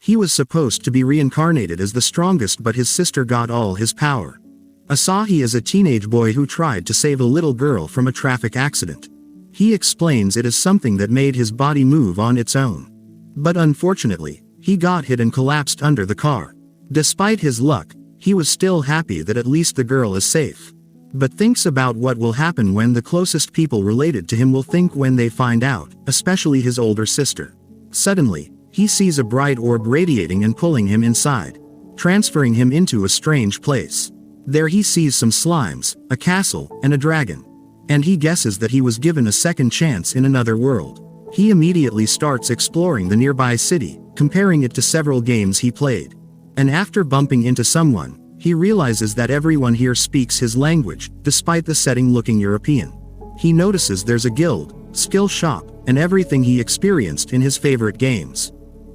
He was supposed to be reincarnated as the strongest, but his sister got all his power. Asahi is a teenage boy who tried to save a little girl from a traffic accident. He explains it is something that made his body move on its own. But unfortunately, he got hit and collapsed under the car. Despite his luck, he was still happy that at least the girl is safe. But thinks about what will happen when the closest people related to him will think when they find out, especially his older sister. Suddenly, he sees a bright orb radiating and pulling him inside, transferring him into a strange place. There he sees some slimes, a castle, and a dragon. And he guesses that he was given a second chance in another world. He immediately starts exploring the nearby city, comparing it to several games he played. And after bumping into someone, he realizes that everyone here speaks his language, despite the setting looking European. He notices there's a guild, skill shop, and everything he experienced in his favorite games.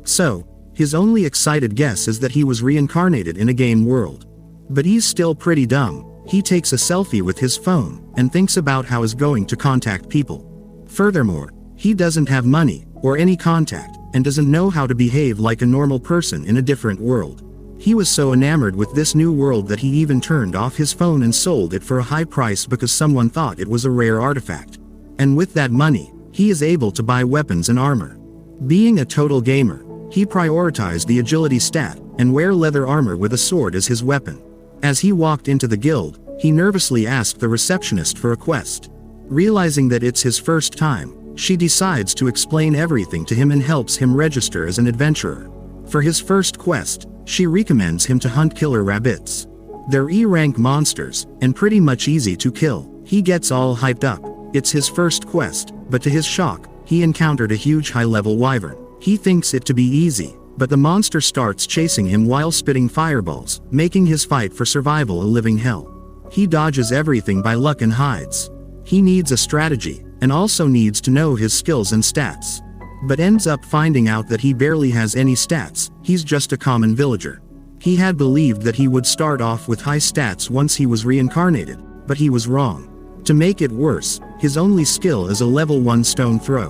So, his only excited guess is that he was reincarnated in a game world. But he's still pretty dumb. He takes a selfie with his phone, and thinks about how he's going to contact people. Furthermore, he doesn't have money, or any contact, and doesn't know how to behave like a normal person in a different world. He was so enamored with this new world that he even turned off his phone and sold it for a high price because someone thought it was a rare artifact. And with that money, he is able to buy weapons and armor. Being a total gamer, he prioritized the agility stat, and wear leather armor with a sword as his weapon. As he walked into the guild, he nervously asked the receptionist for a quest. Realizing that it's his first time, she decides to explain everything to him and helps him register as an adventurer. For his first quest, she recommends him to hunt killer rabbits. They're E-rank monsters, and pretty much easy to kill. He gets all hyped up. It's his first quest, but to his shock, he encountered a huge high-level wyvern. He thinks it to be easy, but the monster starts chasing him while spitting fireballs, making his fight for survival a living hell. He dodges everything by luck and hides. He needs a strategy, and also needs to know his skills and stats. But ends up finding out that he barely has any stats, he's just a common villager. He had believed that he would start off with high stats once he was reincarnated, but he was wrong. To make it worse, his only skill is a level 1 stone throw.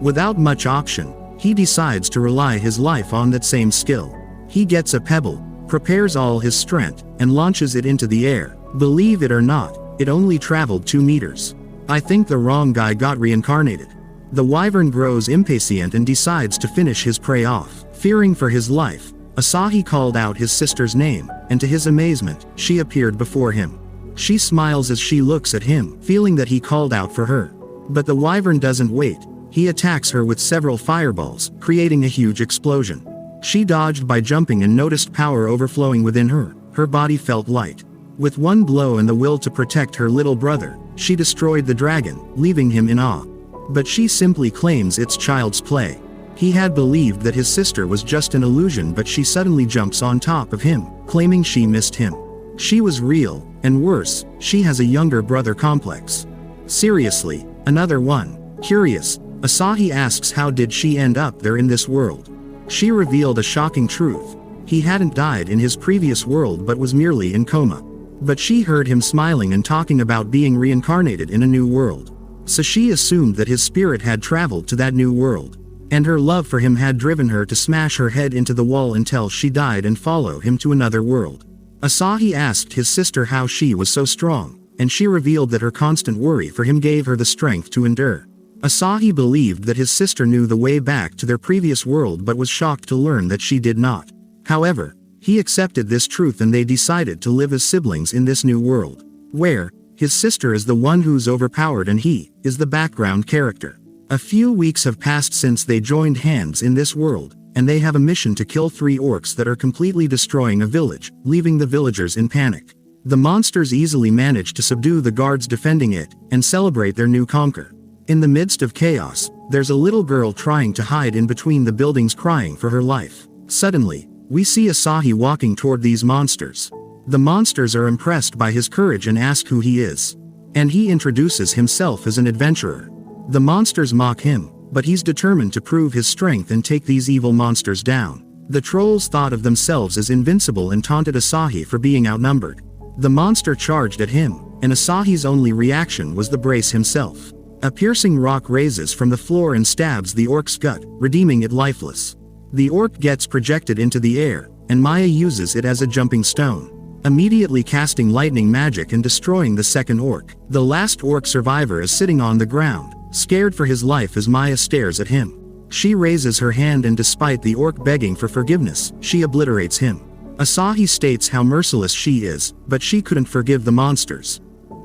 Without much option, he decides to rely his life on that same skill. He gets a pebble, prepares all his strength, and launches it into the air. Believe it or not, it only traveled 2 meters. I think the wrong guy got reincarnated. The wyvern grows impatient and decides to finish his prey off. Fearing for his life, Asahi called out his sister's name, and to his amazement, she appeared before him. She smiles as she looks at him, feeling that he called out for her. But the wyvern doesn't wait. He attacks her with several fireballs, creating a huge explosion. She dodged by jumping and noticed power overflowing within her. Her body felt light. With one blow and the will to protect her little brother, she destroyed the dragon, leaving him in awe. But she simply claims it's child's play. He had believed that his sister was just an illusion, but she suddenly jumps on top of him, claiming she missed him. She was real, and worse, she has a younger brother complex. Seriously, another one. Curious, Asahi asks how did she end up there in this world. She revealed a shocking truth. He hadn't died in his previous world but was merely in coma. But she heard him smiling and talking about being reincarnated in a new world. So she assumed that his spirit had traveled to that new world. And her love for him had driven her to smash her head into the wall until she died and follow him to another world. Asahi asked his sister how she was so strong, and she revealed that her constant worry for him gave her the strength to endure. Asahi believed that his sister knew the way back to their previous world but was shocked to learn that she did not. However, he accepted this truth and they decided to live as siblings in this new world, where his sister is the one who's overpowered and he is the background character. A few weeks have passed since they joined hands in this world, and they have a mission to kill 3 orcs that are completely destroying a village, leaving the villagers in panic. The monsters easily manage to subdue the guards defending it, and celebrate their new conquer. In the midst of chaos, there's a little girl trying to hide in between the buildings crying for her life. Suddenly, we see Asahi walking toward these monsters. The monsters are impressed by his courage and ask who he is. And he introduces himself as an adventurer. The monsters mock him, but he's determined to prove his strength and take these evil monsters down. The trolls thought of themselves as invincible and taunted Asahi for being outnumbered. The monster charged at him, and Asahi's only reaction was to brace himself. A piercing rock raises from the floor and stabs the orc's gut, redeeming it lifeless. The orc gets projected into the air, and Maya uses it as a jumping stone, immediately casting lightning magic and destroying the second orc. The last orc survivor is sitting on the ground, scared for his life as Maya stares at him. She raises her hand and despite the orc begging for forgiveness, she obliterates him. Asahi states how merciless she is, but she couldn't forgive the monsters.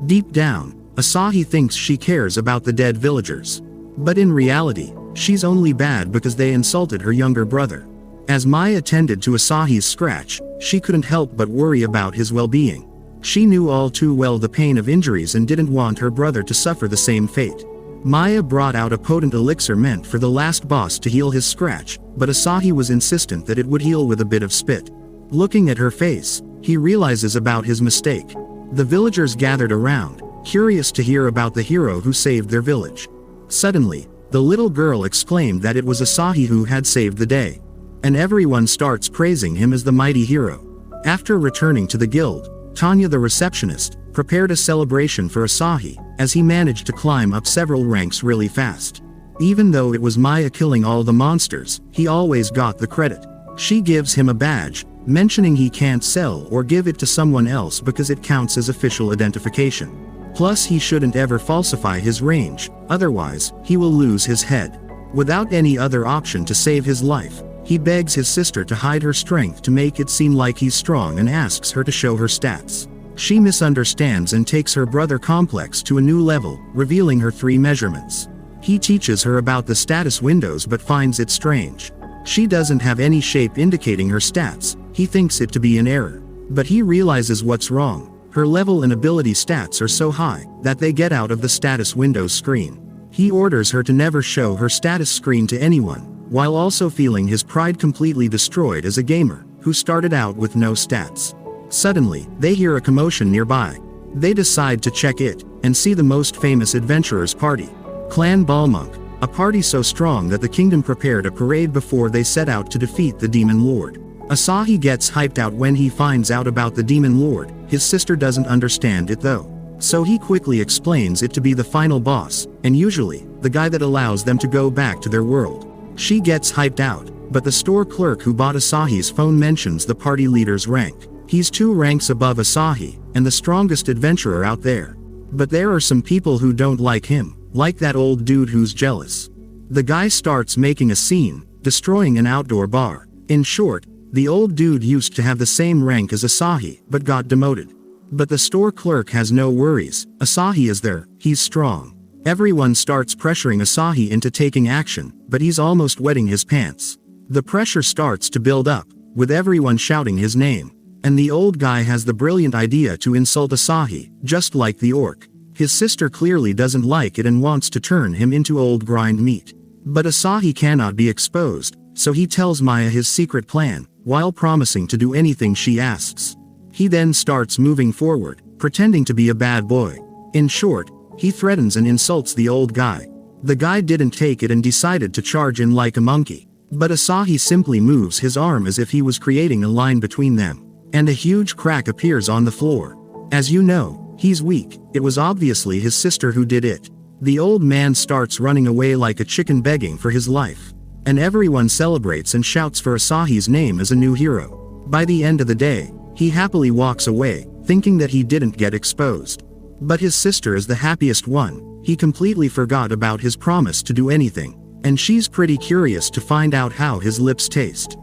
Deep down, Asahi thinks she cares about the dead villagers. But in reality, she's only bad because they insulted her younger brother. As Maya tended to Asahi's scratch, she couldn't help but worry about his well-being. She knew all too well the pain of injuries and didn't want her brother to suffer the same fate. Maya brought out a potent elixir meant for the last boss to heal his scratch, but Asahi was insistent that it would heal with a bit of spit. Looking at her face, he realizes about his mistake. The villagers gathered around, curious to hear about the hero who saved their village. Suddenly, the little girl exclaimed that it was Asahi who had saved the day. And everyone starts praising him as the mighty hero. After returning to the guild, Tanya the receptionist prepared a celebration for Asahi, as he managed to climb up several ranks really fast. Even though it was Maya killing all the monsters, he always got the credit. She gives him a badge, mentioning he can't sell or give it to someone else because it counts as official identification. Plus he shouldn't ever falsify his range, otherwise, he will lose his head. Without any other option to save his life, he begs his sister to hide her strength to make it seem like he's strong and asks her to show her stats. She misunderstands and takes her brother complex to a new level, revealing her 3 measurements. He teaches her about the status windows but finds it strange. She doesn't have any shape indicating her stats, he thinks it to be an error. But he realizes what's wrong. Her level and ability stats are so high that they get out of the status windows screen. He orders her to never show her status screen to anyone, while also feeling his pride completely destroyed as a gamer who started out with no stats. Suddenly, they hear a commotion nearby. They decide to check it and see the most famous adventurers party. Clan Balmonk, a party so strong that the kingdom prepared a parade before they set out to defeat the Demon Lord. Asahi gets hyped out when he finds out about the Demon Lord. His sister doesn't understand it though. So he quickly explains it to be the final boss, and usually, the guy that allows them to go back to their world. She gets hyped out, but the store clerk who bought Asahi's phone mentions the party leader's rank. He's 2 ranks above Asahi, and the strongest adventurer out there. But there are some people who don't like him, like that old dude who's jealous. The guy starts making a scene, destroying an outdoor bar. In short, the old dude used to have the same rank as Asahi, but got demoted. But the store clerk has no worries. Asahi is there, he's strong. Everyone starts pressuring Asahi into taking action, but he's almost wetting his pants. The pressure starts to build up, with everyone shouting his name. And the old guy has the brilliant idea to insult Asahi, just like the orc. His sister clearly doesn't like it and wants to turn him into old grind meat. But Asahi cannot be exposed, so he tells Maya his secret plan, while promising to do anything she asks. He then starts moving forward, pretending to be a bad boy. In short, he threatens and insults the old guy. The guy didn't take it and decided to charge in like a monkey. But Asahi simply moves his arm as if he was creating a line between them. And a huge crack appears on the floor. As you know, he's weak. It was obviously his sister who did it. The old man starts running away like a chicken begging for his life. And everyone celebrates and shouts for Asahi's name as a new hero. By the end of the day, he happily walks away, thinking that he didn't get exposed. But his sister is the happiest one. He completely forgot about his promise to do anything. And she's pretty curious to find out how his lips taste.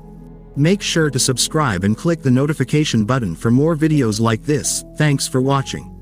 Make sure to subscribe and click the notification button for more videos like this. Thanks for watching.